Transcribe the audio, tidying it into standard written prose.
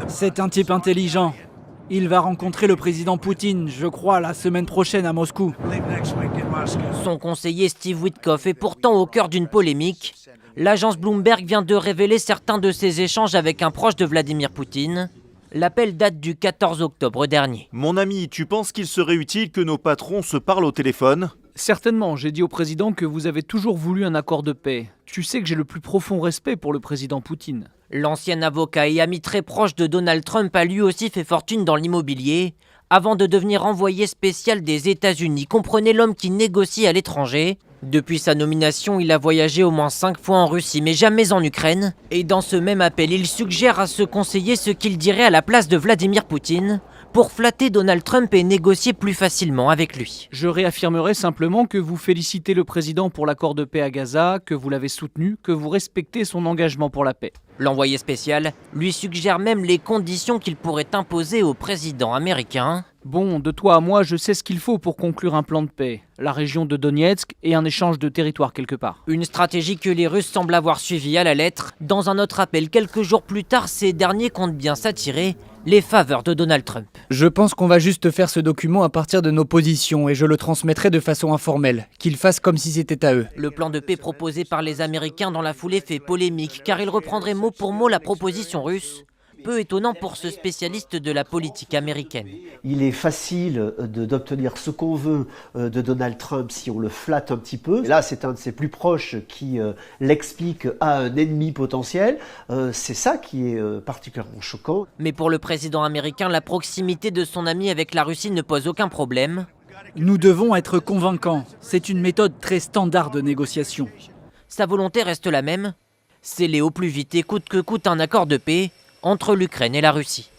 C'est un type intelligent. Il va rencontrer le président Poutine, je crois, la semaine prochaine à Moscou. Son conseiller Steve Witkoff est pourtant au cœur d'une polémique. L'agence Bloomberg vient de révéler certains de ses échanges avec un proche de Vladimir Poutine. L'appel date du 14 octobre dernier. Mon ami, tu penses qu'il serait utile que nos patrons se parlent au téléphone ? Certainement, j'ai dit au président que vous avez toujours voulu un accord de paix. Tu sais que j'ai le plus profond respect pour le président Poutine. L'ancien avocat et ami très proche de Donald Trump a lui aussi fait fortune dans l'immobilier, avant de devenir envoyé spécial des États-Unis. Comprenez l'homme qui négocie à l'étranger. Depuis sa nomination, il a voyagé au moins 5 fois en Russie, mais jamais en Ukraine. Et dans ce même appel, il suggère à ce conseiller ce qu'il dirait à la place de Vladimir Poutine pour flatter Donald Trump et négocier plus facilement avec lui. Je réaffirmerai simplement que vous félicitez le président pour l'accord de paix à Gaza, que vous l'avez soutenu, que vous respectez son engagement pour la paix. L'envoyé spécial lui suggère même les conditions qu'il pourrait imposer au président américain. Bon, de toi à moi, je sais ce qu'il faut pour conclure un plan de paix. La région de Donetsk et un échange de territoire quelque part. Une stratégie que les Russes semblent avoir suivie à la lettre. Dans un autre appel, quelques jours plus tard, ces derniers comptent bien s'attirer les faveurs de Donald Trump. Je pense qu'on va juste faire ce document à partir de nos positions et je le transmettrai de façon informelle, qu'ils fassent comme si c'était à eux. Le plan de paix proposé par les Américains dans la foulée fait polémique car il reprendrait mot pour mot la proposition russe. Peu étonnant pour ce spécialiste de la politique américaine. Il est facile d'obtenir ce qu'on veut de Donald Trump si on le flatte un petit peu. Et là, c'est un de ses plus proches qui l'explique à un ennemi potentiel. C'est ça qui est particulièrement choquant. Mais pour le président américain, la proximité de son ami avec la Russie ne pose aucun problème. Nous devons être convaincants. C'est une méthode très standard de négociation. Sa volonté reste la même, sceller au plus vite et coûte que coûte un accord de paix entre l'Ukraine et la Russie.